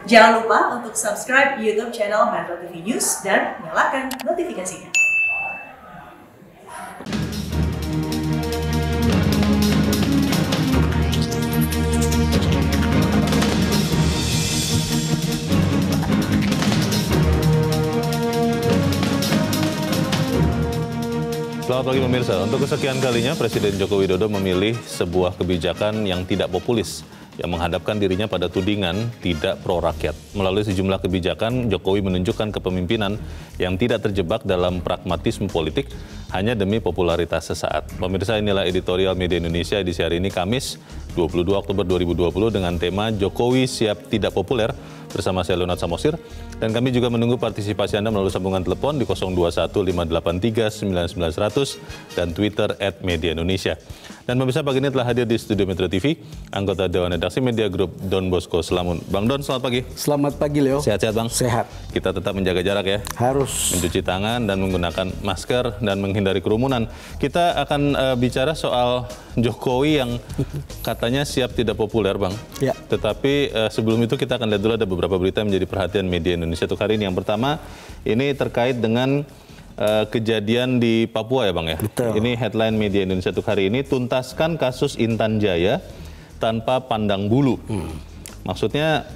Jangan lupa untuk subscribe YouTube channel Metro TV News dan nyalakan notifikasinya. Selamat pagi pemirsa, untuk kesekian kalinya Presiden Joko Widodo memilih sebuah kebijakan yang tidak populis, yang menghadapkan dirinya pada tudingan tidak pro rakyat. Melalui sejumlah kebijakan, Jokowi menunjukkan kepemimpinan yang tidak terjebak dalam pragmatisme politik hanya demi popularitas sesaat. Pemirsa, inilah editorial Media Indonesia edisi hari ini Kamis 22 Oktober 2020 dengan tema Jokowi siap tidak populer bersama saya Leonard Samosir. Dan kami juga menunggu partisipasi Anda melalui sambungan telepon di 021-583-9900 dan Twitter @mediaindonesia. Dan pemirsa, pagi ini telah hadir di studio Metro TV anggota Dewan Redaksi Media Group Don Bosco Slamun. Bang Don, selamat pagi. Selamat pagi Leo. Sehat-sehat Bang? Sehat. Kita tetap menjaga jarak ya. Harus. Mencuci tangan dan menggunakan masker dan menghindari kerumunan. Kita akan bicara soal Jokowi yang katanya siap tidak populer Bang. Ya. Tetapi sebelum itu kita akan lihat dulu ada beberapa berita yang menjadi perhatian media Indonesia untuk hari ini. Yang pertama, ini terkait dengan kejadian di Papua ya Bang ya. Betul. Ini headline media Indonesia untuk hari ini, tuntaskan kasus Intan Jaya tanpa pandang bulu. Maksudnya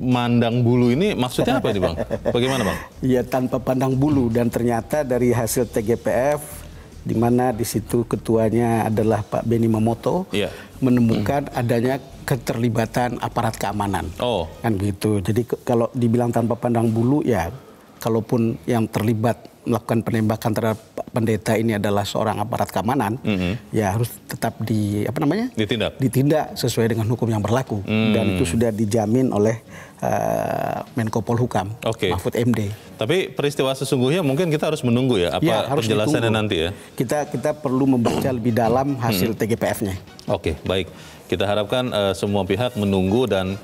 mandang bulu ini maksudnya apa ini Bang? Bagaimana Bang? Ya, tanpa pandang bulu, dan ternyata dari hasil TGPF di mana di situ ketuanya adalah Pak Benny Mamoto, ya, menemukan adanya keterlibatan aparat keamanan. Oh. Kan gitu. Jadi kalau dibilang tanpa pandang bulu, ya kalaupun yang terlibat melakukan penembakan terhadap pendeta ini adalah seorang aparat keamanan, ya harus tetap ditindak sesuai dengan hukum yang berlaku. Dan itu sudah dijamin oleh Menko Polhukam, Mahfud MD. Tapi peristiwa sesungguhnya mungkin kita harus menunggu ya, apa penjelasannya nanti ya? Kita perlu membaca lebih dalam hasil TGPF-nya. Oke, baik. Kita harapkan semua pihak menunggu dan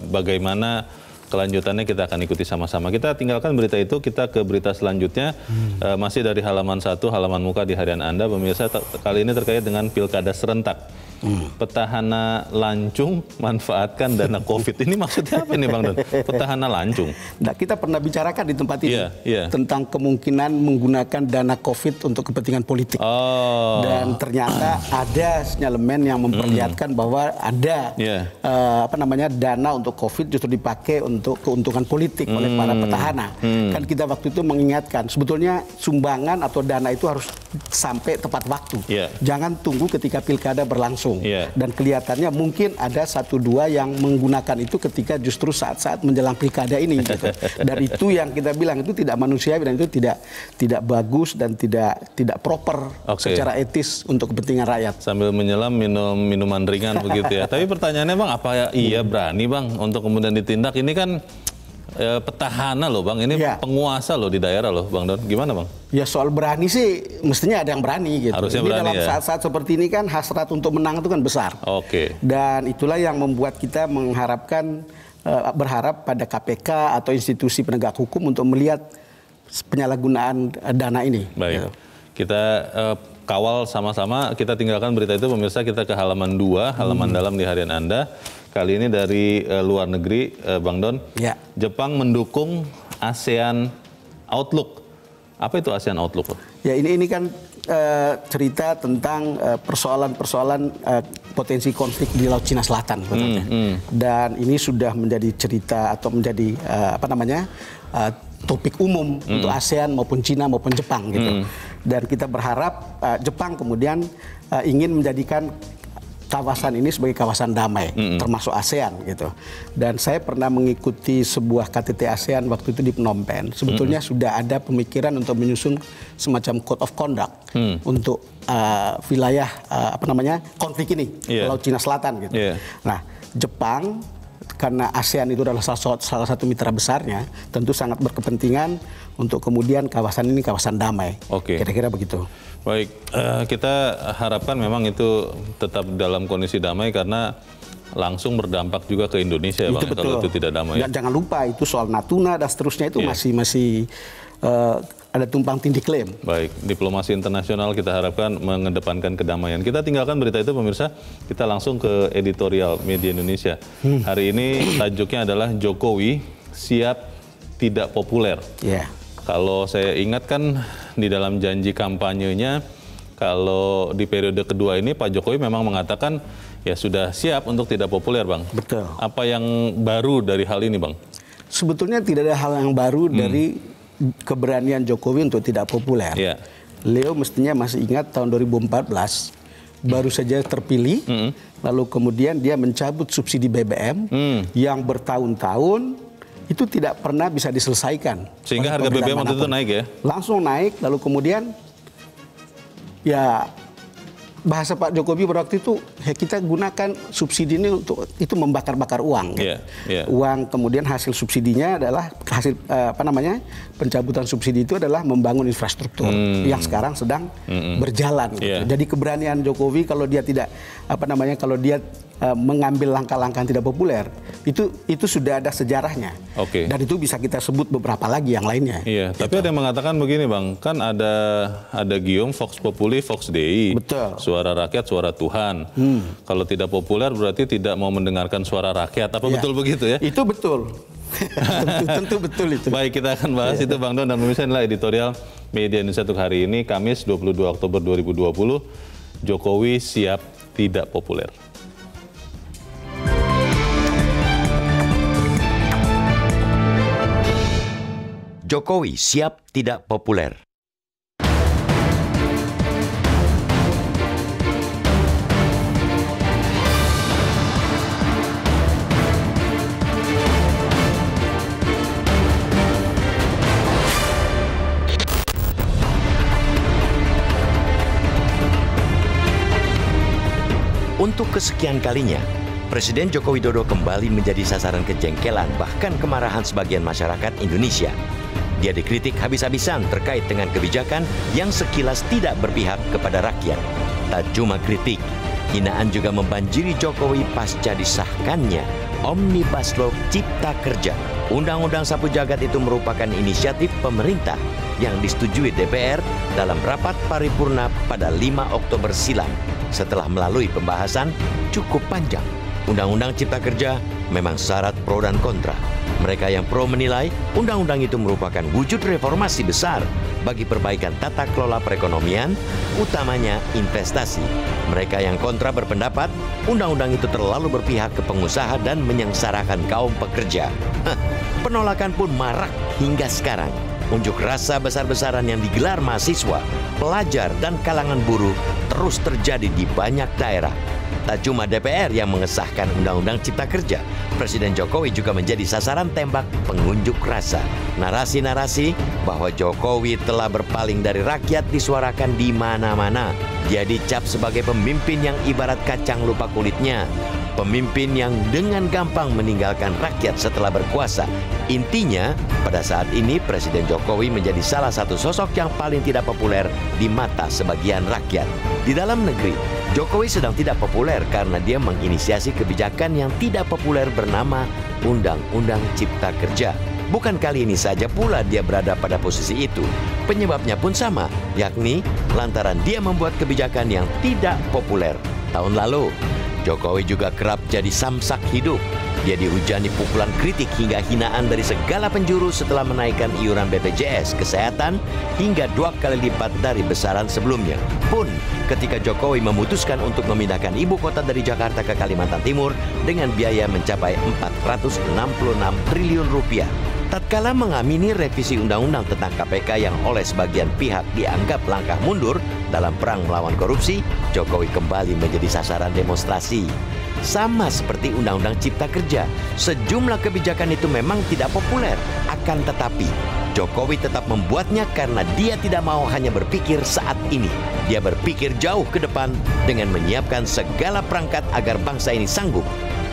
bagaimana kelanjutannya kita akan ikuti sama-sama. Kita tinggalkan berita itu, kita ke berita selanjutnya. Masih dari halaman 1, halaman muka di harian Anda, pemirsa, kali ini terkait dengan pilkada serentak. Petahana lancung manfaatkan dana COVID. Ini maksudnya apa nih Bang Don? Petahana lancung. Nah, kita pernah bicarakan di tempat ini tentang kemungkinan menggunakan dana COVID untuk kepentingan politik. Dan ternyata ada sinyalemen yang memperlihatkan bahwa ada dana untuk COVID justru dipakai untuk keuntungan politik oleh para petahana. Kan kita waktu itu mengingatkan sebetulnya sumbangan atau dana itu harus sampai tepat waktu. Jangan tunggu ketika pilkada berlangsung. Dan kelihatannya mungkin ada 1-2 yang menggunakan itu ketika justru saat-saat menjelang pilkada ini. Gitu. Dan itu yang kita bilang itu tidak manusiawi dan itu tidak bagus dan tidak proper secara etis untuk kepentingan rakyat. Sambil menyelam minum minuman ringan begitu ya. Tapi pertanyaannya Bang, apa iya berani Bang untuk kemudian ditindak? Ini kan petahana loh Bang, ini penguasa loh di daerah loh Bang Don. Gimana Bang? Ya soal berani sih mestinya ada yang berani gitu. Harusnya ini berani, dalam saat-saat seperti ini kan hasrat untuk menang itu kan besar. Dan itulah yang membuat kita berharap pada KPK atau institusi penegak hukum untuk melihat penyalahgunaan dana ini. Baik. Gitu. Kita kawal sama-sama, kita tinggalkan berita itu pemirsa, kita ke halaman 2, halaman dalam di harian Anda. Kali ini dari luar negeri, Bang Don. Jepang mendukung ASEAN Outlook. Apa itu ASEAN Outlook? Ya, ini kan cerita tentang persoalan-persoalan potensi konflik di Laut Cina Selatan. Dan ini sudah menjadi cerita atau menjadi topik umum untuk ASEAN maupun Cina maupun Jepang gitu. Dan kita berharap Jepang kemudian ingin menjadikan kawasan ini sebagai kawasan damai, termasuk ASEAN gitu. Dan saya pernah mengikuti sebuah KTT ASEAN waktu itu di Phnom Penh. Sebetulnya sudah ada pemikiran untuk menyusun semacam code of conduct untuk wilayah konflik ini, Laut Cina Selatan gitu. Nah, Jepang karena ASEAN itu adalah salah satu mitra besarnya, tentu sangat berkepentingan untuk kemudian kawasan ini kawasan damai. Kira-kira begitu. Baik, kita harapkan memang itu tetap dalam kondisi damai karena langsung berdampak juga ke Indonesia, Bang, kalau itu tidak damai. Dan jangan lupa itu soal Natuna dan seterusnya itu masih ada tumpang tindih klaim. Baik, diplomasi internasional kita harapkan mengedepankan kedamaian. Kita tinggalkan berita itu pemirsa, kita langsung ke editorial Media Indonesia. Hari ini tajuknya adalah Jokowi siap tidak populer. Kalau saya ingat kan di dalam janji kampanyenya, kalau di periode kedua ini Pak Jokowi memang mengatakan ya sudah siap untuk tidak populer, Bang. Betul. Apa yang baru dari hal ini, Bang? Sebetulnya tidak ada hal yang baru dari keberanian Jokowi untuk tidak populer. Leo mestinya masih ingat tahun 2014 baru saja terpilih, lalu kemudian dia mencabut subsidi BBM yang bertahun-tahun itu tidak pernah bisa diselesaikan. Sehingga harga BBM waktu itu naik ya? Langsung naik, lalu kemudian ya bahasa Pak Jokowi pada waktu itu ya kita gunakan subsidi ini untuk itu membakar-bakar uang. Uang kemudian hasil subsidinya adalah hasil pencabutan subsidi itu adalah membangun infrastruktur yang sekarang sedang berjalan. Jadi keberanian Jokowi kalau dia tidak kalau dia mengambil langkah-langkah yang tidak populer itu sudah ada sejarahnya. Dan itu bisa kita sebut beberapa lagi yang lainnya. Tapi ada yang mengatakan begini, Bang, kan ada gium Vox Populi Vox Dei. Betul. Suara rakyat suara Tuhan. Kalau tidak populer berarti tidak mau mendengarkan suara rakyat. Apa betul begitu ya? Itu betul. tentu betul itu. Baik, kita akan bahas itu, Bang Don, dan pemirsa, inilah editorial Media Indonesia untuk hari ini, Kamis 22 Oktober 2020. Jokowi siap tidak populer. Jokowi siap tidak populer. Untuk kesekian kalinya, Presiden Joko Widodo kembali menjadi sasaran kejengkelan bahkan kemarahan sebagian masyarakat Indonesia. Dia dikritik habis-habisan terkait dengan kebijakan yang sekilas tidak berpihak kepada rakyat. Tak cuma kritik, hinaan juga membanjiri Jokowi pasca disahkannya Omnibus Law Cipta Kerja. Undang-undang sapu jagat itu merupakan inisiatif pemerintah yang disetujui DPR dalam rapat paripurna pada 5 Oktober silam setelah melalui pembahasan cukup panjang. Undang-undang Cipta Kerja memang syarat pro dan kontra. Mereka yang pro menilai undang-undang itu merupakan wujud reformasi besar bagi perbaikan tata kelola perekonomian, utamanya investasi. Mereka yang kontra berpendapat undang-undang itu terlalu berpihak ke pengusaha dan menyengsarakan kaum pekerja. Penolakan pun marak hingga sekarang. Unjuk rasa besar-besaran yang digelar mahasiswa, pelajar, dan kalangan buruh terus terjadi di banyak daerah. Tak cuma DPR yang mengesahkan Undang-Undang Cipta Kerja, Presiden Jokowi juga menjadi sasaran tembak pengunjuk rasa. Narasi-narasi bahwa Jokowi telah berpaling dari rakyat disuarakan di mana-mana. Dia dicap sebagai pemimpin yang ibarat kacang lupa kulitnya. Pemimpin yang dengan gampang meninggalkan rakyat setelah berkuasa. Intinya, pada saat ini Presiden Jokowi menjadi salah satu sosok yang paling tidak populer di mata sebagian rakyat. Di dalam negeri, Jokowi sedang tidak populer karena dia menginisiasi kebijakan yang tidak populer bernama Undang-Undang Cipta Kerja. Bukan kali ini saja pula dia berada pada posisi itu. Penyebabnya pun sama, yakni lantaran dia membuat kebijakan yang tidak populer. Tahun lalu, Jokowi juga kerap jadi samsak hidup. Dia dihujani pukulan kritik hingga hinaan dari segala penjuru setelah menaikkan iuran BPJS Kesehatan hingga 2 kali lipat dari besaran sebelumnya. Pun ketika Jokowi memutuskan untuk memindahkan ibu kota dari Jakarta ke Kalimantan Timur dengan biaya mencapai 466 triliun rupiah. Tatkala mengamini revisi undang-undang tentang KPK yang oleh sebagian pihak dianggap langkah mundur dalam perang melawan korupsi, Jokowi kembali menjadi sasaran demonstrasi. Sama seperti Undang-Undang Cipta Kerja, sejumlah kebijakan itu memang tidak populer. Akan tetapi, Jokowi tetap membuatnya karena dia tidak mau hanya berpikir saat ini. Dia berpikir jauh ke depan dengan menyiapkan segala perangkat agar bangsa ini sanggup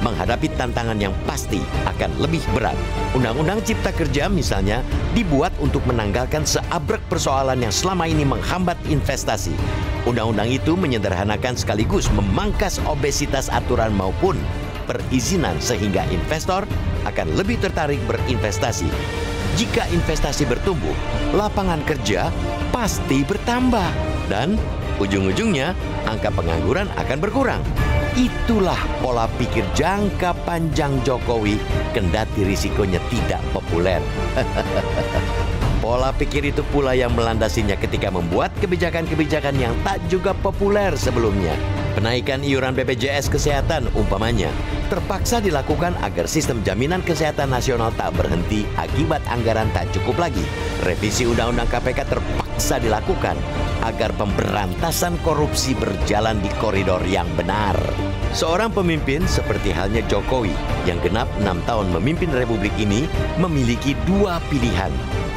menghadapi tantangan yang pasti akan lebih berat. Undang-Undang Cipta Kerja misalnya dibuat untuk menanggalkan seabrek persoalan yang selama ini menghambat investasi. Undang-undang itu menyederhanakan sekaligus memangkas obesitas aturan maupun perizinan sehingga investor akan lebih tertarik berinvestasi. Jika investasi bertumbuh, lapangan kerja pasti bertambah. Dan ujung-ujungnya angka pengangguran akan berkurang. Itulah pola pikir jangka panjang Jokowi, kendati risikonya tidak populer. Pola pikir itu pula yang melandasinya ketika membuat kebijakan-kebijakan yang tak juga populer sebelumnya. Penaikan iuran BPJS Kesehatan umpamanya terpaksa dilakukan agar sistem jaminan kesehatan nasional tak berhenti akibat anggaran tak cukup lagi. Revisi Undang-Undang KPK terpaksa dilakukan agar pemberantasan korupsi berjalan di koridor yang benar. Seorang pemimpin seperti halnya Jokowi yang genap 6 tahun memimpin Republik ini memiliki dua pilihan.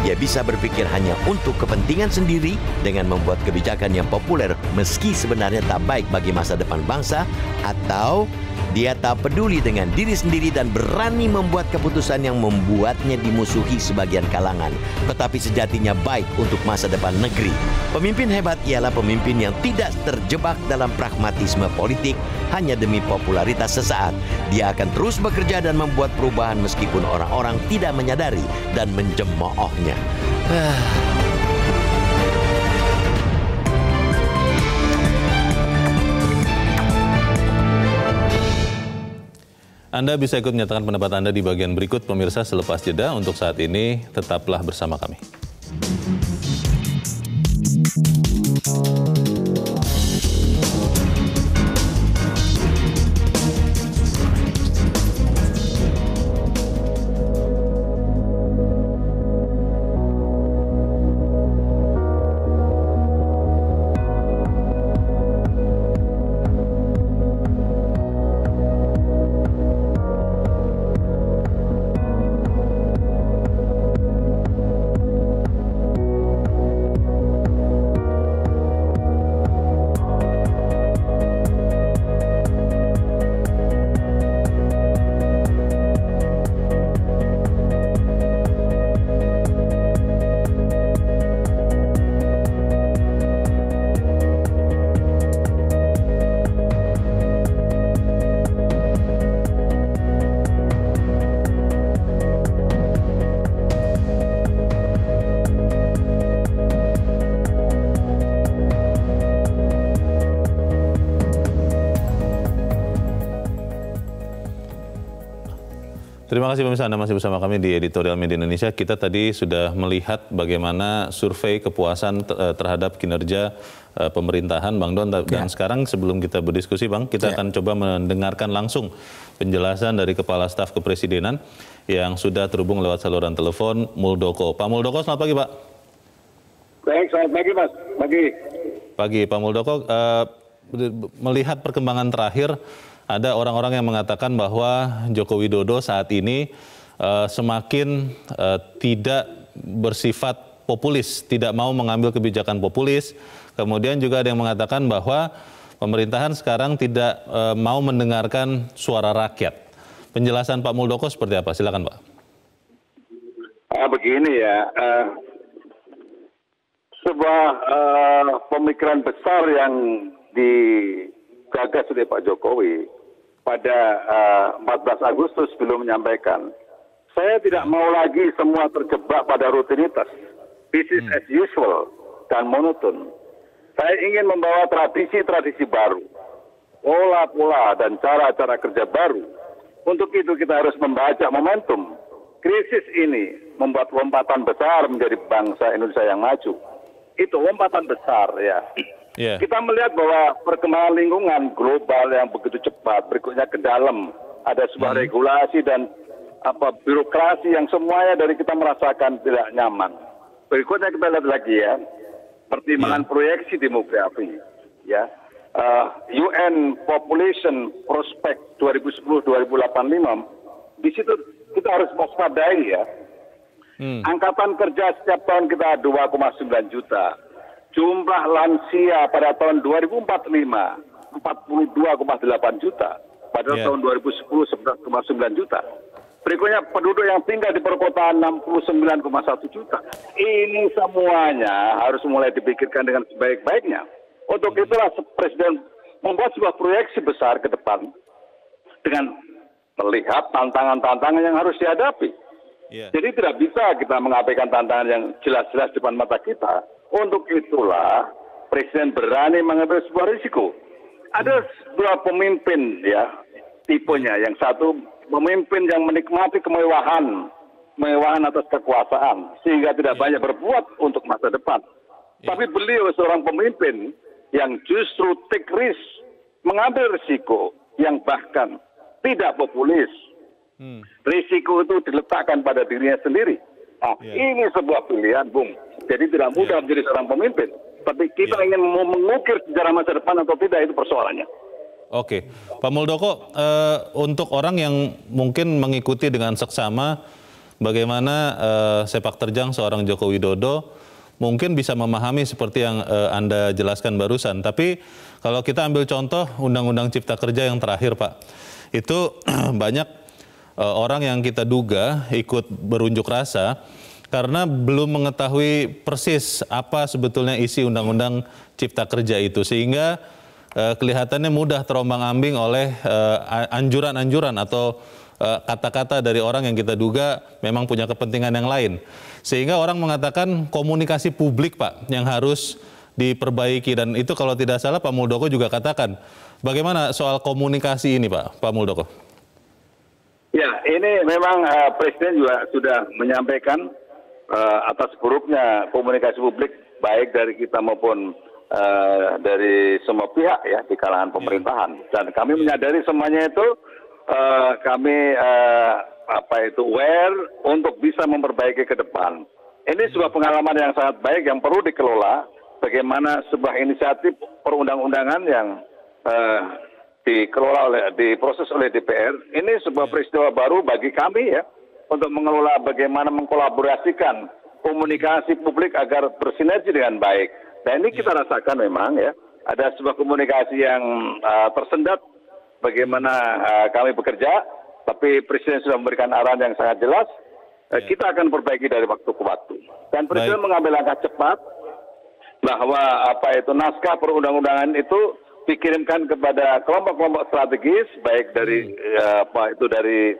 Dia bisa berpikir hanya untuk kepentingan sendiri dengan membuat kebijakan yang populer meski sebenarnya tak baik bagi masa depan bangsa, atau dia tak peduli dengan diri sendiri dan berani membuat keputusan yang membuatnya dimusuhi sebagian kalangan, tetapi sejatinya baik untuk masa depan negeri. Pemimpin hebat ialah pemimpin yang tidak terjebak dalam pragmatisme politik hanya demi popularitas sesaat. Dia akan terus bekerja dan membuat perubahan meskipun orang-orang tidak menyadari dan mencemoohnya. Anda bisa ikut menyatakan pendapat Anda di bagian berikut, pemirsa, selepas jeda. Untuk saat ini, tetaplah bersama kami. Terima kasih pemirsa, Anda masih bersama kami di Editorial Media Indonesia. Kita tadi sudah melihat bagaimana survei kepuasan terhadap kinerja pemerintahan, Bang Don. Dan sekarang sebelum kita berdiskusi, Bang, kita akan coba mendengarkan langsung penjelasan dari Kepala Staf Kepresidenan yang sudah terhubung lewat saluran telepon, Muldoko. Pak Muldoko, selamat pagi, Pak. Baik, selamat pagi, Mas. Pagi, Pak Muldoko. Melihat perkembangan terakhir, ada orang-orang yang mengatakan bahwa Joko Widodo saat ini semakin tidak bersifat populis, tidak mau mengambil kebijakan populis. Kemudian juga ada yang mengatakan bahwa pemerintahan sekarang tidak mau mendengarkan suara rakyat. Penjelasan Pak Muldoko seperti apa? Silakan, Pak. Begini ya, sebuah pemikiran besar yang digagas oleh Pak Jokowi pada 14 Agustus belum menyampaikan, saya tidak mau lagi semua terjebak pada rutinitas, business as usual dan monoton. Saya ingin membawa tradisi-tradisi baru, pola-pola dan cara-cara kerja baru. Untuk itu kita harus membaca momentum. Krisis ini membuat lompatan besar menjadi bangsa Indonesia yang maju. Itu lompatan besar ya. Kita melihat bahwa perkembangan lingkungan global yang begitu cepat, berikutnya ke dalam ada sebuah regulasi dan birokrasi yang semuanya dari kita merasakan tidak nyaman. Berikutnya kita lihat lagi ya, pertimbangan proyeksi demografi, ya, UN Population Prospect 2010-2085, di situ kita harus waspadai ya. Angkatan kerja setiap tahun kita 2,9 juta. Jumlah lansia pada tahun 2045 42,8 juta. Pada tahun 2010 11,9 juta. Berikutnya penduduk yang tinggal di perkotaan 69,1 juta. Ini semuanya harus mulai dipikirkan dengan sebaik-baiknya. Untuk itulah Presiden membuat sebuah proyeksi besar ke depan dengan melihat tantangan-tantangan yang harus dihadapi. Jadi tidak bisa kita mengabaikan tantangan yang jelas-jelas depan mata kita. Untuk itulah Presiden berani mengambil sebuah risiko. Ada dua pemimpin ya tipenya. Yang satu pemimpin yang menikmati kemewahan atas kekuasaan sehingga tidak banyak berbuat untuk masa depan. Tapi beliau seorang pemimpin yang justru take risk, mengambil risiko yang bahkan tidak populis. Risiko itu diletakkan pada dirinya sendiri. Ini sebuah pilihan, Bung. Jadi tidak mudah menjadi seorang pemimpin. Tapi kita ingin mengukir sejarah masa depan atau tidak, itu persoalannya. Oke, Pak Muldoko, untuk orang yang mungkin mengikuti dengan seksama bagaimana sepak terjang seorang Joko Widodo, mungkin bisa memahami seperti yang Anda jelaskan barusan. Tapi kalau kita ambil contoh Undang-Undang Cipta Kerja yang terakhir, Pak, itu banyak orang yang kita duga ikut berunjuk rasa karena belum mengetahui persis apa sebetulnya isi Undang-Undang Cipta Kerja itu, sehingga kelihatannya mudah terombang-ambing oleh anjuran-anjuran atau kata-kata dari orang yang kita duga memang punya kepentingan yang lain. Sehingga orang mengatakan komunikasi publik, Pak, yang harus diperbaiki. Dan itu kalau tidak salah Pak Muldoko juga katakan. Bagaimana soal komunikasi ini, Pak Muldoko? Ya, ini memang Presiden juga sudah menyampaikan atas buruknya komunikasi publik baik dari kita maupun dari semua pihak ya di kalangan pemerintahan. Dan kami menyadari semuanya itu kami aware untuk bisa memperbaiki ke depan. Ini sebuah pengalaman yang sangat baik yang perlu dikelola. Bagaimana sebuah inisiatif perundang-undangan yang diproses oleh DPR, ini sebuah peristiwa baru bagi kami ya, untuk mengelola bagaimana mengkolaborasikan komunikasi publik agar bersinergi dengan baik. Dan ini kita rasakan memang ya, ada sebuah komunikasi yang tersendat bagaimana kami bekerja, tapi Presiden sudah memberikan arahan yang sangat jelas, kita akan perbaiki dari waktu ke waktu. Dan Presiden mengambil langkah cepat bahwa naskah perundang-undangan itu dikirimkan kepada kelompok-kelompok strategis, baik dari dari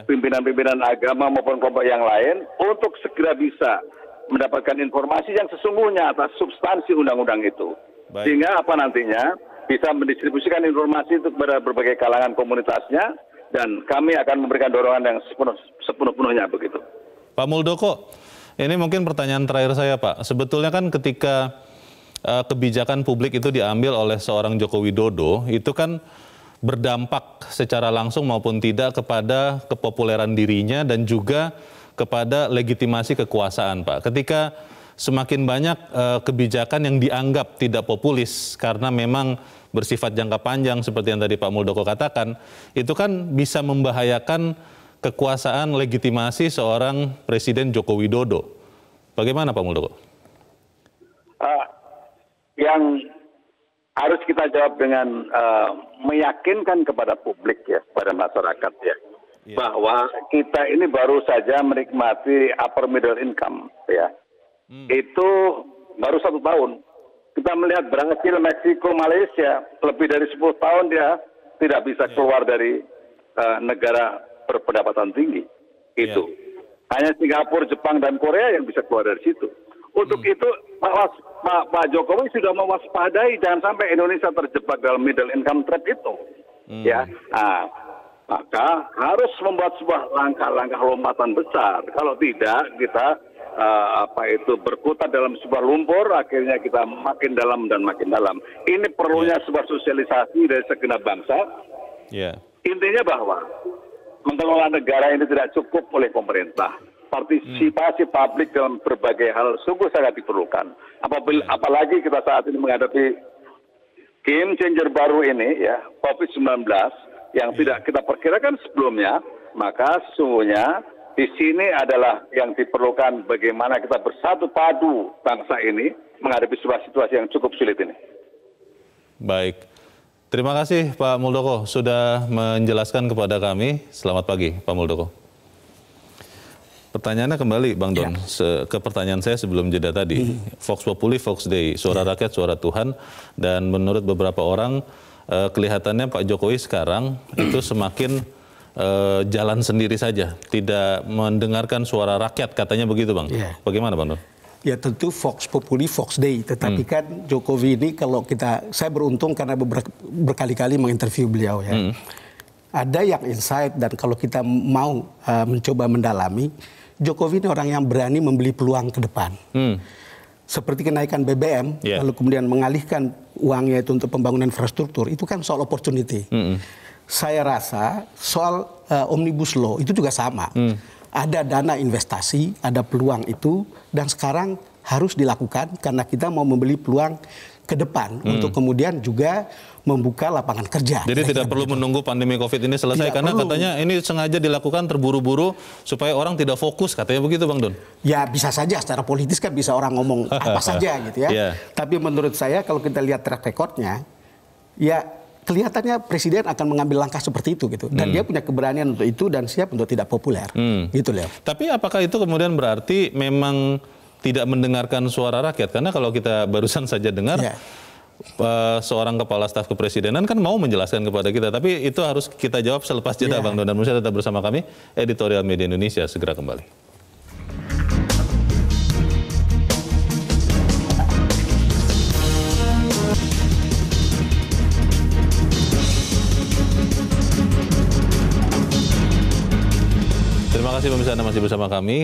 pimpinan-pimpinan agama maupun kelompok yang lain, untuk segera bisa mendapatkan informasi yang sesungguhnya atas substansi undang-undang itu. Sehingga nantinya bisa mendistribusikan informasi itu kepada berbagai kalangan komunitasnya, dan kami akan memberikan dorongan yang sepenuh-penuhnya begitu. Pak Muldoko, ini mungkin pertanyaan terakhir saya, Pak. Sebetulnya kan ketika kebijakan publik itu diambil oleh seorang Joko Widodo, itu kan berdampak secara langsung maupun tidak kepada kepopuleran dirinya dan juga kepada legitimasi kekuasaan, Pak. Ketika semakin banyak kebijakan yang dianggap tidak populis karena memang bersifat jangka panjang seperti yang tadi Pak Muldoko katakan, itu kan bisa membahayakan kekuasaan legitimasi seorang Presiden Joko Widodo. Bagaimana Pak Muldoko? Yang harus kita jawab dengan meyakinkan kepada publik ya, pada masyarakat ya, bahwa kita ini baru saja menikmati upper middle income ya. Itu baru 1 tahun. Kita melihat Brasil, Meksiko, Malaysia lebih dari 10 tahun dia tidak bisa keluar dari negara berpendapatan tinggi. Itu hanya Singapura, Jepang, dan Korea yang bisa keluar dari situ. Untuk itu Pak Jokowi sudah mewaspadai jangan sampai Indonesia terjebak dalam middle income trap itu. Ya, maka harus membuat sebuah langkah-langkah lompatan besar. Kalau tidak, kita berkutat dalam sebuah lumpur, akhirnya kita makin dalam dan makin dalam. Ini perlunya sebuah sosialisasi dari segenap bangsa. Intinya bahwa mengelola negara ini tidak cukup oleh pemerintah. Partisipasi publik dalam berbagai hal sungguh sangat diperlukan. Apalagi kita saat ini menghadapi game changer baru ini ya, COVID-19 yang tidak kita perkirakan sebelumnya, maka sesungguhnya di sini adalah yang diperlukan bagaimana kita bersatu padu bangsa ini menghadapi sebuah situasi yang cukup sulit ini. Baik. Terima kasih Pak Muldoko sudah menjelaskan kepada kami. Selamat pagi Pak Muldoko. Pertanyaannya kembali Bang Don, ke pertanyaan saya sebelum jeda tadi. Vox Populi, Vox Dei, suara rakyat, suara Tuhan. Dan menurut beberapa orang, kelihatannya Pak Jokowi sekarang itu semakin jalan sendiri saja, tidak mendengarkan suara rakyat, katanya begitu Bang. Bagaimana Bang Don? Ya tentu Vox Populi, Vox Dei. Tetapi kan Jokowi ini kalau saya beruntung karena berkali-kali menginterview beliau ya. Ada yang insight dan kalau kita mau mencoba mendalami, Jokowi ini orang yang berani membeli peluang ke depan. Seperti kenaikan BBM, lalu kemudian mengalihkan uangnya itu untuk pembangunan infrastruktur, itu kan soal opportunity. Saya rasa soal Omnibus Law itu juga sama. Ada dana investasi, ada peluang itu, dan sekarang harus dilakukan karena kita mau membeli peluang ke depan untuk kemudian juga membuka lapangan kerja. Jadi tidak perlu menunggu pandemi COVID ini selesai, karena katanya ini sengaja dilakukan terburu-buru supaya orang tidak fokus, katanya begitu Bang Don? Ya bisa saja, secara politis kan bisa orang ngomong apa saja gitu ya. Tapi menurut saya kalau kita lihat track recordnya, ya kelihatannya presiden akan mengambil langkah seperti itu gitu, dan dia punya keberanian untuk itu dan siap untuk tidak populer, gitu Leo. Tapi apakah itu kemudian berarti memang tidak mendengarkan suara rakyat? Karena kalau kita barusan saja dengar seorang kepala staf kepresidenan kan mau menjelaskan kepada kita, tapi itu harus kita jawab selepas jeda Bang Don. Dan Musa tetap bersama kami, Editorial Media Indonesia segera kembali. Terima kasih pemirsa, Anda masih bersama kami.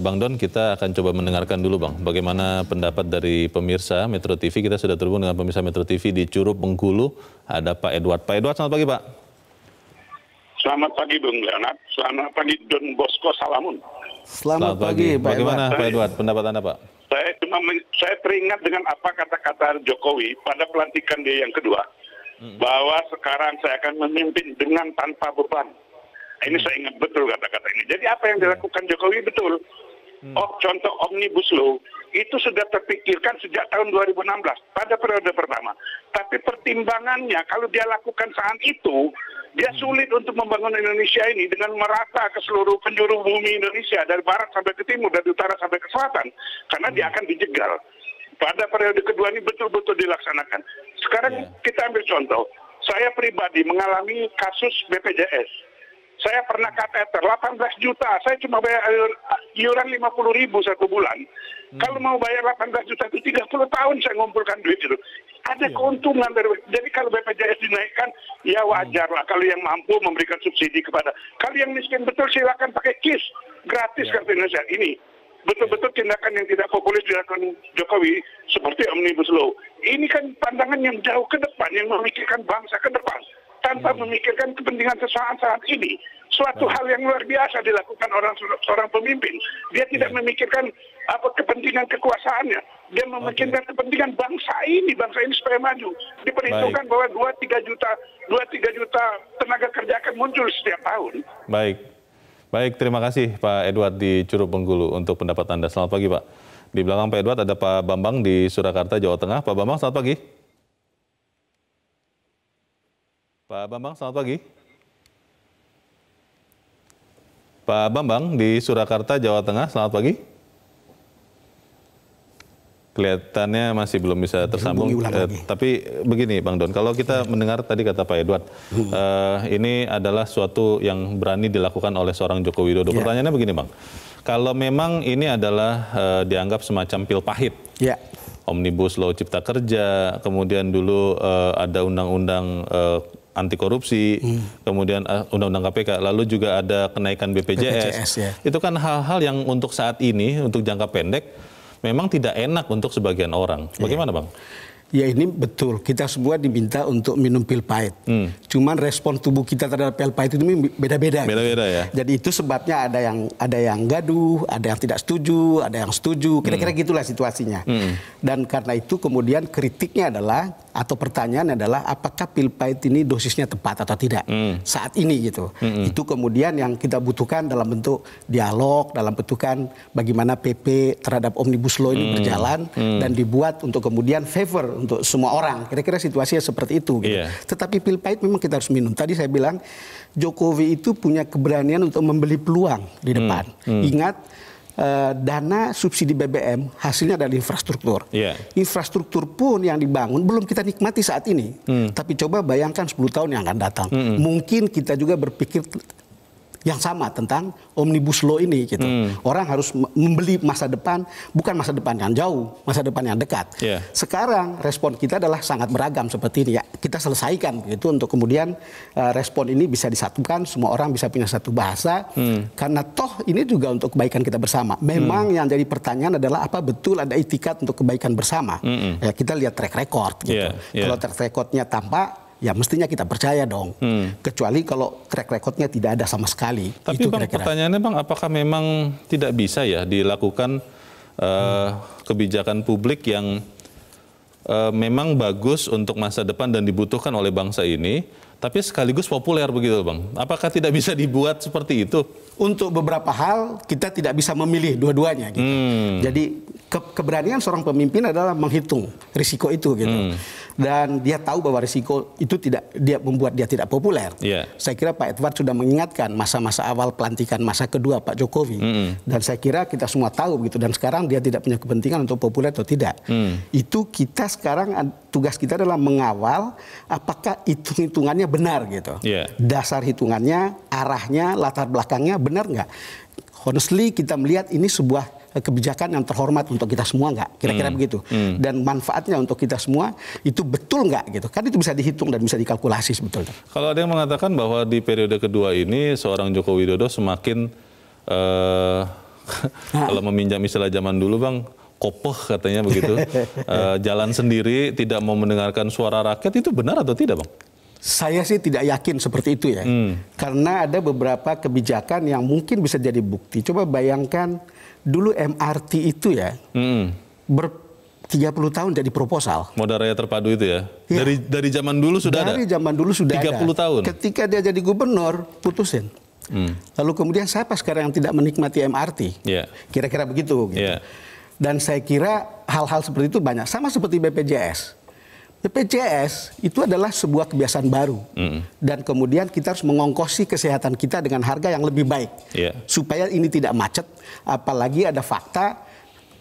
Bang Don, kita akan coba mendengarkan dulu Bang, bagaimana pendapat dari pemirsa Metro TV. Kita sudah terhubung dengan pemirsa Metro TV di Curup, Bengkulu. Ada Pak Edward. Pak Edward, selamat pagi Pak. Selamat pagi Bung Leonard, selamat pagi Don Bosco Salamun. Selamat pagi Pak. Bagaimana Pak Edward, pendapat Anda Pak? Saya teringat dengan apa kata-kata Jokowi pada pelantikan dia yang kedua, bahwa sekarang saya akan memimpin dengan tanpa beban. Ini saya ingat betul kata-kata ini. Jadi apa yang dilakukan Jokowi betul. Contoh Omnibus Law itu sudah terpikirkan sejak tahun 2016 pada periode pertama. Tapi pertimbangannya kalau dia lakukan saat itu, dia sulit untuk membangun Indonesia ini dengan merata ke seluruh penjuru bumi Indonesia dari barat sampai ke timur, dari utara sampai ke selatan, karena dia akan dijegal. Pada periode kedua ini betul-betul dilaksanakan. Sekarang kita ambil contoh. Saya pribadi mengalami kasus BPJS. Saya pernah kateter 18 juta, saya cuma bayar iuran 50.000 satu bulan. Kalau mau bayar 18 juta itu 30 tahun saya ngumpulkan duit itu. Ada keuntungan dari, jadi kalau BPJS dinaikkan, ya wajar lah kalau yang mampu memberikan subsidi kepada. Kalau yang miskin betul silakan pakai KIS, gratis kartu Indonesia. Ini betul-betul tindakan yang tidak populis dilakukan Jokowi seperti Omnibus Law. Ini kan pandangan yang jauh ke depan, yang memikirkan bangsa ke depan. Tanpa memikirkan kepentingan sesaat saat ini. Suatu hal yang luar biasa dilakukan seorang pemimpin. Dia tidak memikirkan apa kepentingan kekuasaannya. Dia memikirkan kepentingan bangsa ini supaya maju. Diperhitungkan bahwa 2-3 juta tenaga kerja akan muncul setiap tahun. Baik, terima kasih Pak Edward di Curup, Bengkulu untuk pendapat Anda. Selamat pagi Pak. Di belakang Pak Edward ada Pak Bambang di Surakarta, Jawa Tengah. Pak Bambang, selamat pagi. Pak Bambang, selamat pagi. Pak Bambang di Surakarta, Jawa Tengah, selamat pagi. Kelihatannya masih belum bisa tersambung. Tapi begini Bang Don, kalau kita mendengar tadi kata Pak Edward, ini adalah suatu yang berani dilakukan oleh seorang Joko Widodo. Pertanyaannya begini Bang, kalau memang ini adalah dianggap semacam pil pahit, Omnibus Law Cipta Kerja, kemudian dulu ada undang-undang anti korupsi, kemudian undang-undang KPK, lalu juga ada kenaikan BPJS. Itu kan hal-hal yang untuk saat ini, untuk jangka pendek, memang tidak enak untuk sebagian orang. Bagaimana Bang? Ya ini betul, kita semua diminta untuk minum pil pahit. Cuman respon tubuh kita terhadap pil pahit itu beda-beda. Beda-beda ya. Jadi itu sebabnya ada yang gaduh, ada yang tidak setuju, ada yang setuju. Kira-kira gitulah situasinya. Dan karena itu kemudian kritiknya adalah, atau pertanyaan adalah apakah pil pahit ini dosisnya tepat atau tidak saat ini gitu. Itu kemudian yang kita butuhkan dalam bentuk dialog, dalam bentukan bagaimana PP terhadap Omnibus Law ini berjalan dan dibuat untuk kemudian favor untuk semua orang. Kira-kira situasinya seperti itu gitu. Tetapi pil pahit memang kita harus minum. Tadi saya bilang Jokowi itu punya keberanian untuk membeli peluang di depan. Ingat dana subsidi BBM hasilnya dari infrastruktur. Infrastruktur pun yang dibangun belum kita nikmati saat ini. Tapi coba bayangkan 10 tahun yang akan datang. Mungkin kita juga berpikir yang sama tentang Omnibus Law ini gitu. Orang harus membeli masa depan, bukan masa depan yang jauh, masa depan yang dekat. Sekarang respon kita adalah sangat beragam seperti ini ya. Kita selesaikan begitu untuk kemudian respon ini bisa disatukan, semua orang bisa punya satu bahasa. Karena toh ini juga untuk kebaikan kita bersama. Memang yang jadi pertanyaan adalah apa betul ada itikat untuk kebaikan bersama. Ya, kita lihat track record gitu. Kalau track recordnya tampak, ya mestinya kita percaya dong. Kecuali kalau track recordnya tidak ada sama sekali. Tapi itu Bang, pertanyaannya Bang, apakah memang tidak bisa ya dilakukan kebijakan publik yang memang bagus untuk masa depan dan dibutuhkan oleh bangsa ini, tapi sekaligus populer begitu Bang? Apakah tidak bisa dibuat seperti itu? Untuk beberapa hal kita tidak bisa memilih dua-duanya gitu. Jadi keberanian seorang pemimpin adalah menghitung risiko itu gitu. Dan dia tahu bahwa risiko itu membuat dia tidak populer. Saya kira Pak Edward sudah mengingatkan masa-masa awal pelantikan masa kedua Pak Jokowi. Dan saya kira kita semua tahu begitu. Dan sekarang dia tidak punya kepentingan untuk populer atau tidak. Itu kita sekarang tugas kita adalah mengawal apakah hitung-hitungannya benar gitu. Dasar hitungannya, arahnya, latar belakangnya benar nggak? Honestly kita melihat ini sebuah kebijakan yang terhormat untuk kita semua nggak? Kira-kira begitu. Dan manfaatnya untuk kita semua itu betul nggak gitu? Kan itu bisa dihitung dan bisa dikalkulasi sebetulnya. Kalau ada yang mengatakan bahwa di periode kedua ini seorang Joko Widodo semakin kalau meminjam istilah zaman dulu Bang, kopoh katanya begitu, jalan sendiri, tidak mau mendengarkan suara rakyat, itu benar atau tidak Bang? Saya sih tidak yakin seperti itu ya. Karena ada beberapa kebijakan yang mungkin bisa jadi bukti. Coba bayangkan dulu MRT itu ya, 30 tahun jadi proposal. Moda raya terpadu itu ya? Dari zaman dulu sudah ada? Dari zaman dulu sudah 30 ada. tahun? Ketika dia jadi gubernur, putusin. Lalu kemudian siapa sekarang yang tidak menikmati MRT? Kira-kira begitu. Gitu. Dan saya kira hal-hal seperti itu banyak. Sama seperti BPJS. BPJS itu adalah sebuah kebiasaan baru. Dan kemudian kita harus mengongkosi kesehatan kita dengan harga yang lebih baik. Supaya ini tidak macet. Apalagi ada fakta,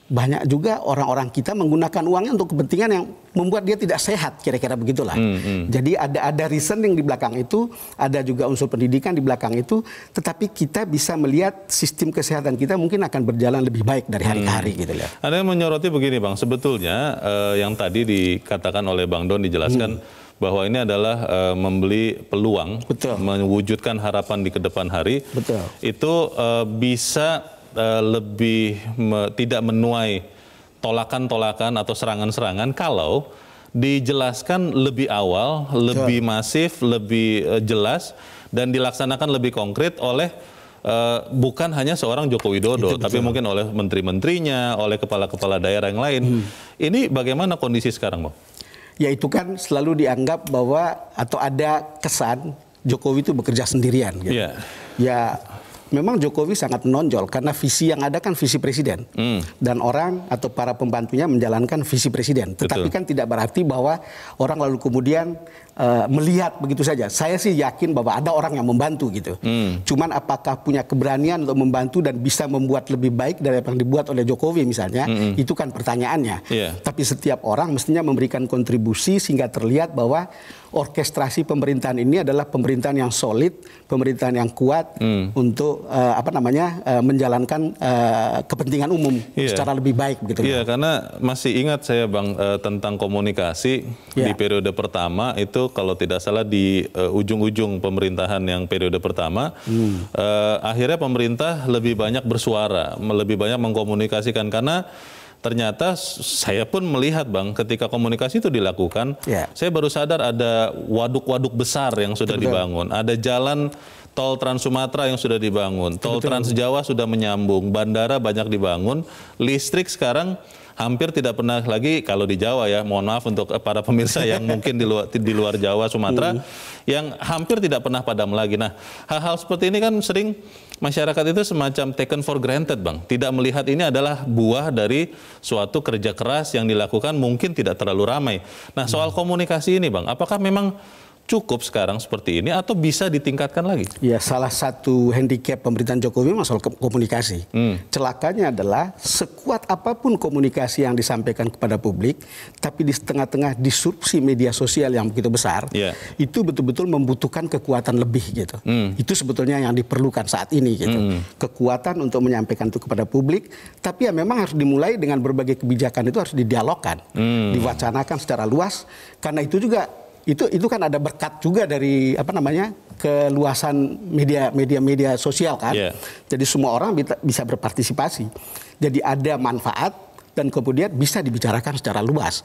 banyak juga orang-orang kita menggunakan uangnya untuk kepentingan yang membuat dia tidak sehat. Kira-kira begitulah. Jadi ada reasoning di belakang itu. Ada juga unsur pendidikan di belakang itu. Tetapi kita bisa melihat sistem kesehatan kita mungkin akan berjalan lebih baik dari hari ke hari. Gitu ya. Ada yang menyoroti begini Bang. Sebetulnya yang tadi dikatakan oleh Bang Don dijelaskan bahwa ini adalah membeli peluang, mewujudkan harapan di kedepan hari. Itu bisa lebih tidak menuai tolakan-tolakan atau serangan-serangan kalau dijelaskan lebih awal, lebih masif, lebih jelas dan dilaksanakan lebih konkret oleh bukan hanya seorang Joko Widodo, tapi mungkin oleh menteri-menterinya, oleh kepala-kepala daerah yang lain. Ini bagaimana kondisi sekarang, Bang? Ya itu kan selalu dianggap bahwa atau ada kesan Jokowi itu bekerja sendirian. Gitu. Ya memang Jokowi sangat menonjol karena visi yang ada kan visi presiden. Dan orang atau para pembantunya menjalankan visi presiden. Tetapi kan tidak berarti bahwa orang lalu kemudian melihat begitu saja. Saya sih yakin bahwa ada orang yang membantu gitu. Cuman apakah punya keberanian untuk membantu dan bisa membuat lebih baik dari apa yang dibuat oleh Jokowi misalnya, itu kan pertanyaannya. Tapi setiap orang mestinya memberikan kontribusi sehingga terlihat bahwa orkestrasi pemerintahan ini adalah pemerintahan yang solid, pemerintahan yang kuat untuk menjalankan kepentingan umum secara lebih baik begitu. Karena masih ingat saya Bang tentang komunikasi di periode pertama itu kalau tidak salah di ujung-ujung pemerintahan yang periode pertama akhirnya pemerintah lebih banyak bersuara, lebih banyak mengkomunikasikan karena ternyata saya pun melihat Bang, ketika komunikasi itu dilakukan, saya baru sadar ada waduk-waduk besar yang sudah dibangun, ada jalan tol Trans Sumatera yang sudah dibangun, tol Trans Jawa sudah menyambung, bandara banyak dibangun, listrik sekarang hampir tidak pernah lagi kalau di Jawa ya, mohon maaf untuk para pemirsa yang mungkin di luar Jawa, Sumatera, yang hampir tidak pernah padam lagi. Nah, hal-hal seperti ini kan sering masyarakat itu semacam taken for granted Bang. Tidak melihat ini adalah buah dari suatu kerja keras yang dilakukan mungkin tidak terlalu ramai. Nah soal komunikasi ini Bang, apakah memang cukup sekarang seperti ini atau bisa ditingkatkan lagi? Ya, salah satu handicap pemerintahan Jokowi masalah komunikasi. Celakanya adalah sekuat apapun komunikasi yang disampaikan kepada publik, tapi di tengah-tengah disrupsi media sosial yang begitu besar, itu betul-betul membutuhkan kekuatan lebih gitu. Itu sebetulnya yang diperlukan saat ini gitu. Kekuatan untuk menyampaikan itu kepada publik, tapi ya memang harus dimulai dengan berbagai kebijakan itu harus didialogkan, diwacanakan secara luas, karena itu juga itu kan ada berkat juga dari keluasan media sosial kan. Jadi semua orang bisa berpartisipasi. Jadi ada manfaat dan kemudian bisa dibicarakan secara luas.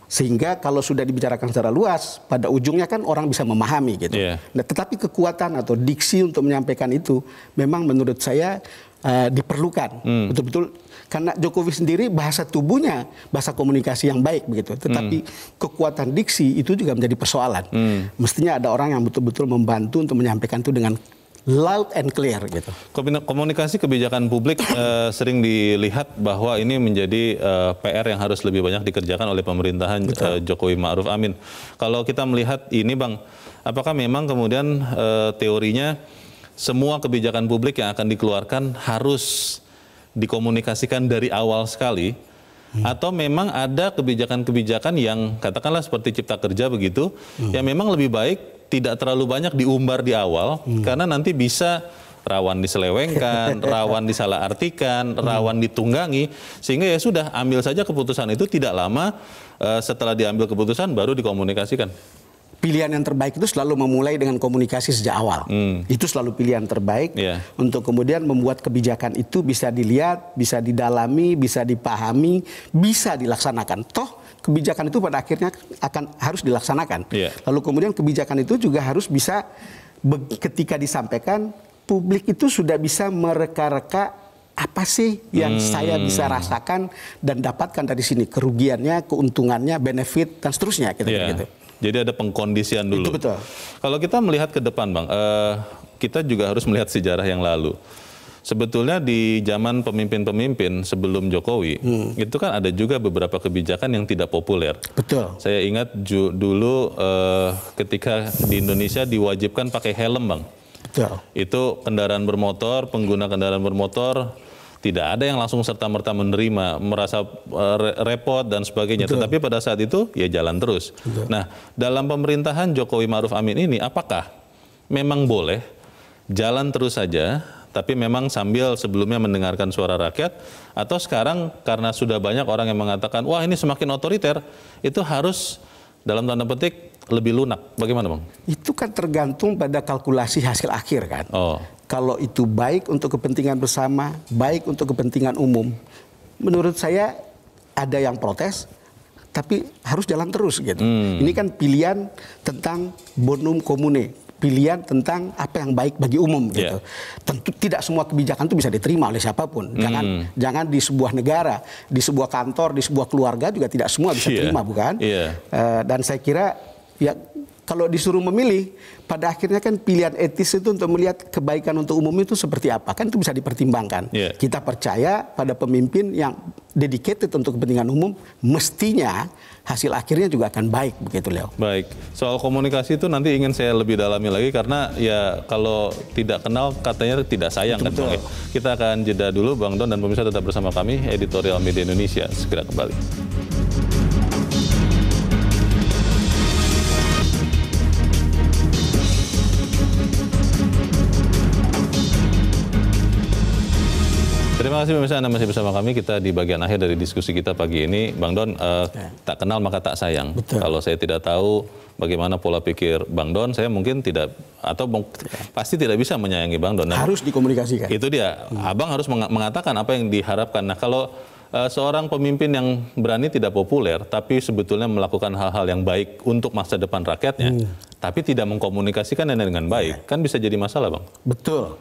Sehingga kalau sudah dibicarakan secara luas, pada ujungnya kan orang bisa memahami gitu. Nah, tetapi kekuatan atau diksi untuk menyampaikan itu memang menurut saya diperlukan betul-betul, karena Jokowi sendiri bahasa tubuhnya bahasa komunikasi yang baik begitu, tetapi kekuatan diksi itu juga menjadi persoalan. Mestinya ada orang yang betul-betul membantu untuk menyampaikan itu dengan loud and clear gitu. Komunikasi kebijakan publik sering dilihat bahwa ini menjadi PR yang harus lebih banyak dikerjakan oleh pemerintahan Jokowi Ma'ruf Amin. Kalau kita melihat ini Bang, apakah memang kemudian teorinya semua kebijakan publik yang akan dikeluarkan harus dikomunikasikan dari awal sekali, atau memang ada kebijakan-kebijakan yang katakanlah seperti Cipta Kerja begitu, yang memang lebih baik tidak terlalu banyak diumbar di awal, karena nanti bisa rawan diselewengkan, rawan disalahartikan, rawan ditunggangi, sehingga ya sudah ambil saja keputusan itu, tidak lama setelah diambil keputusan baru dikomunikasikan. Pilihan yang terbaik itu selalu memulai dengan komunikasi sejak awal. Itu selalu pilihan terbaik untuk kemudian membuat kebijakan itu bisa dilihat, bisa didalami, bisa dipahami, bisa dilaksanakan. Toh kebijakan itu pada akhirnya harus dilaksanakan. Lalu kemudian kebijakan itu juga harus bisa ketika disampaikan, publik itu sudah bisa mereka-reka apa sih yang saya bisa rasakan dan dapatkan dari sini, kerugiannya, keuntungannya, benefit dan seterusnya gitu. Jadi ada pengkondisian dulu. Itu betul. Kalau kita melihat ke depan Bang, kita juga harus melihat sejarah yang lalu. Sebetulnya di zaman pemimpin-pemimpin sebelum Jokowi, itu kan ada juga beberapa kebijakan yang tidak populer. Betul. Saya ingat dulu ketika di Indonesia diwajibkan pakai helm Bang. Betul. Itu kendaraan bermotor, pengguna kendaraan bermotor, tidak ada yang langsung serta-merta menerima, merasa repot dan sebagainya. Betul. Tetapi pada saat itu ya jalan terus. Betul. Nah, dalam pemerintahan Jokowi Ma'ruf Amin ini apakah memang boleh jalan terus saja, tapi memang sambil sebelumnya mendengarkan suara rakyat, atau sekarang karena sudah banyak orang yang mengatakan wah ini semakin otoriter, itu harus dalam tanda petik lebih lunak. Bagaimana Bang? Itu kan tergantung pada kalkulasi hasil akhir kan. Kalau itu baik untuk kepentingan bersama, baik untuk kepentingan umum, menurut saya ada yang protes, tapi harus jalan terus gitu. Ini kan pilihan tentang bonum commune, pilihan tentang apa yang baik bagi umum gitu. Tentu tidak semua kebijakan itu bisa diterima oleh siapapun. Jangan di sebuah negara, di sebuah kantor, di sebuah keluarga juga tidak semua bisa terima, bukan? Dan saya kira ya kalau disuruh memilih, pada akhirnya kan pilihan etis itu untuk melihat kebaikan untuk umum itu seperti apa, kan itu bisa dipertimbangkan. Kita percaya pada pemimpin yang dedicated untuk kepentingan umum, mestinya hasil akhirnya juga akan baik, begitu Leo. Baik, soal komunikasi itu nanti ingin saya lebih dalami lagi, karena ya kalau tidak kenal katanya tidak sayang. Betul, kan Bang. Kita akan jeda dulu Bang Don, dan pemirsa tetap bersama kami, Editorial Media Indonesia, segera kembali. Terima kasih pemirsa, Anda masih bersama kami. Kita di bagian akhir dari diskusi kita pagi ini. Bang Don, tak kenal maka tak sayang. Betul. Kalau saya tidak tahu bagaimana pola pikir Bang Don, saya mungkin tidak, atau pasti tidak bisa menyayangi Bang Don. Harus dikomunikasikan. Itu dia, Abang harus mengatakan apa yang diharapkan. Nah, kalau seorang pemimpin yang berani tidak populer, tapi sebetulnya melakukan hal-hal yang baik untuk masa depan rakyatnya, tapi tidak mengkomunikasikannya dengan baik, kan bisa jadi masalah Bang. Betul.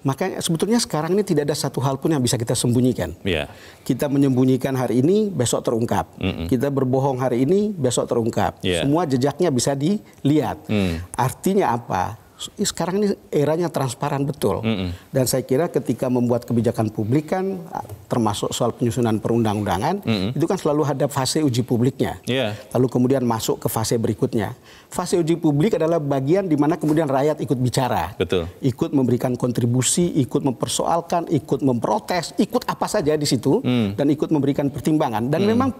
Makanya sebetulnya sekarang ini tidak ada satu hal pun yang bisa kita sembunyikan. Kita menyembunyikan hari ini, besok terungkap. Kita berbohong hari ini, besok terungkap. Semua jejaknya bisa dilihat. Artinya apa? sekarang ini eranya transparan betul. Dan saya kira ketika membuat kebijakan publik kan, termasuk soal penyusunan perundang-undangan, itu kan selalu ada fase uji publiknya. Lalu kemudian masuk ke fase berikutnya. Fase uji publik adalah bagian di mana kemudian rakyat ikut bicara. Betul. Ikut memberikan kontribusi, ikut mempersoalkan, ikut memprotes, ikut apa saja di situ, dan ikut memberikan pertimbangan. Dan memang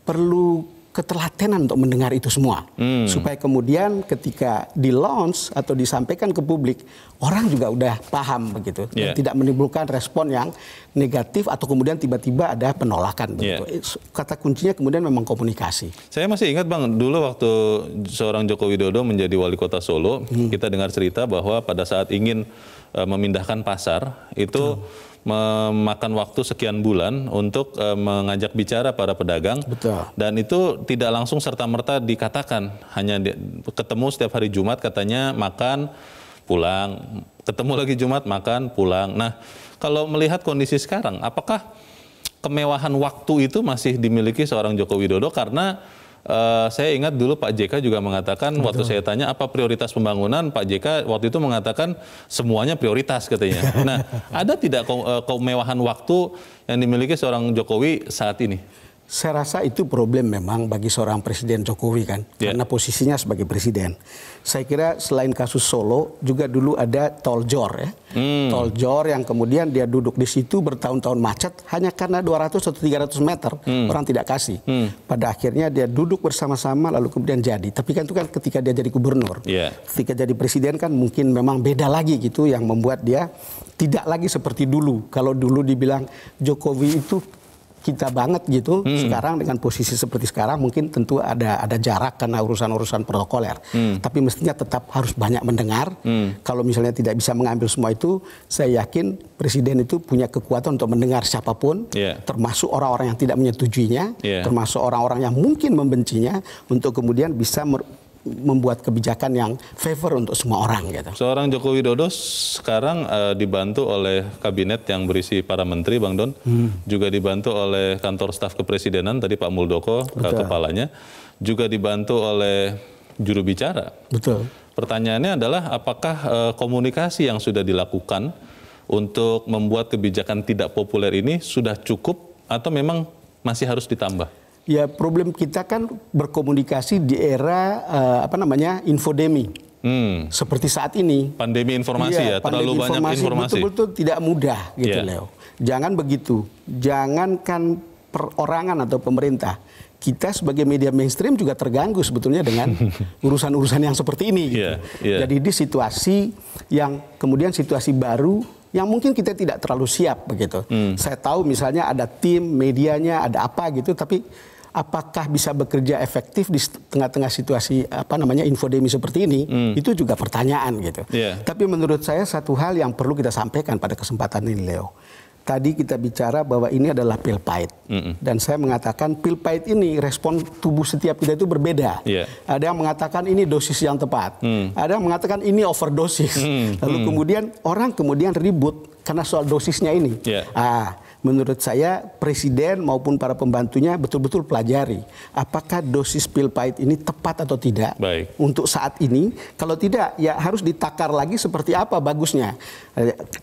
perlu ketelatenan untuk mendengar itu semua. Supaya kemudian ketika di-launch atau disampaikan ke publik, orang juga udah paham begitu. Dan tidak menimbulkan respon yang negatif atau kemudian tiba-tiba ada penolakan. Begitu. Kata kuncinya kemudian memang komunikasi. Saya masih ingat Bang, dulu waktu seorang Joko Widodo menjadi wali kota Solo, kita dengar cerita bahwa pada saat ingin memindahkan pasar, itu memakan waktu sekian bulan untuk mengajak bicara para pedagang. Betul. Dan itu tidak langsung serta-merta dikatakan, hanya ketemu setiap hari Jumat katanya makan, pulang, ketemu lagi Jumat makan, pulang. Nah, kalau melihat kondisi sekarang, apakah kemewahan waktu itu masih dimiliki seorang Joko Widodo? Karena saya ingat dulu Pak JK juga mengatakan, waktu saya tanya apa prioritas pembangunan, Pak JK waktu itu mengatakan semuanya prioritas katanya. Nah, ada tidak kemewahan waktu yang dimiliki seorang Jokowi saat ini? Saya rasa itu problem memang bagi seorang Presiden Jokowi kan, karena posisinya sebagai presiden. Saya kira selain kasus Solo, juga dulu ada Tol Jor ya. Tol Jor yang kemudian dia duduk di situ bertahun-tahun macet hanya karena 200 atau 300 meter orang tidak kasih. Pada akhirnya dia duduk bersama-sama lalu kemudian jadi. Tapi kan itu kan ketika dia jadi gubernur. Ketika jadi presiden kan mungkin memang beda lagi gitu yang membuat dia tidak lagi seperti dulu. Kalau dulu dibilang Jokowi itu kita banget gitu, sekarang dengan posisi seperti sekarang mungkin tentu ada jarak karena urusan-urusan protokoler. Tapi mestinya tetap harus banyak mendengar. Kalau misalnya tidak bisa mengambil semua itu, saya yakin presiden itu punya kekuatan untuk mendengar siapapun, termasuk orang-orang yang tidak menyetujuinya, termasuk orang-orang yang mungkin membencinya, untuk kemudian bisa membuat kebijakan yang favor untuk semua orang gitu. Seorang Joko Widodo sekarang dibantu oleh kabinet yang berisi para menteri, Bang Don, juga dibantu oleh kantor staf kepresidenan tadi Pak Muldoko kepalanya, juga dibantu oleh juru bicara. Betul. Pertanyaannya adalah apakah komunikasi yang sudah dilakukan untuk membuat kebijakan tidak populer ini sudah cukup atau memang masih harus ditambah? Ya, problem kita kan berkomunikasi di era infodemi. Seperti saat ini. Pandemi informasi terlalu banyak informasi. Betul-betul tidak mudah gitu, Leo. Jangan begitu. Jangankan perorangan atau pemerintah. Kita sebagai media mainstream juga terganggu sebetulnya dengan urusan-urusan yang seperti ini. Gitu. Jadi di situasi yang kemudian situasi baru yang mungkin kita tidak terlalu siap begitu. Saya tahu misalnya ada tim medianya, ada apa gitu, tapi apakah bisa bekerja efektif di tengah-tengah situasi infodemi seperti ini? Itu juga pertanyaan gitu. Tapi menurut saya satu hal yang perlu kita sampaikan pada kesempatan ini, Leo. Tadi kita bicara bahwa ini adalah pil pahit. Dan saya mengatakan pil pahit ini respon tubuh setiap kita itu berbeda. Ada yang mengatakan ini dosis yang tepat. Ada yang mengatakan ini overdosis. Lalu kemudian orang ribut karena soal dosisnya ini. Menurut saya presiden maupun para pembantunya betul-betul pelajari apakah dosis pil pahit ini tepat atau tidak untuk saat ini. Kalau tidak, ya harus ditakar lagi seperti apa bagusnya.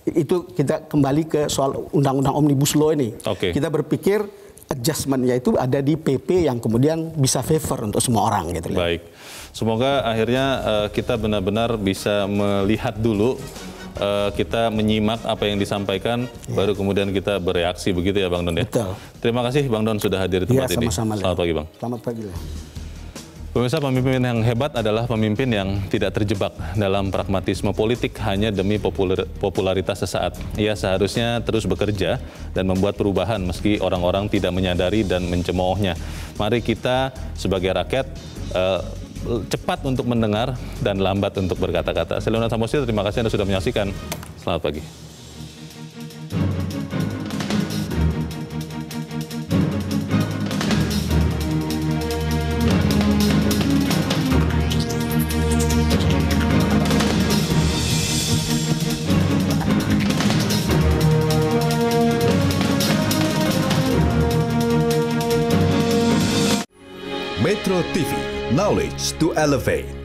Itu kita kembali ke soal undang-undang Omnibus Law ini. Kita berpikir adjustment-nya itu ada di PP yang kemudian bisa favor untuk semua orang gitu. Baik. Semoga akhirnya kita benar-benar bisa melihat dulu, kita menyimak apa yang disampaikan, baru kemudian kita bereaksi, begitu ya Bang Don ya? Betul. Terima kasih Bang Don sudah hadir di tempat ini. Sama-sama. Selamat pagi Bang. Selamat pagi. Pemirsa, pemimpin yang hebat adalah pemimpin yang tidak terjebak dalam pragmatisme politik hanya demi popularitas sesaat. Ia seharusnya terus bekerja dan membuat perubahan meski orang-orang tidak menyadari dan mencemoohnya. Mari kita sebagai rakyat cepat untuk mendengar dan lambat untuk berkata-kata. Saya Leonard Samosir, terima kasih Anda sudah menyaksikan. Selamat pagi. Metro TV, knowledge to elevate.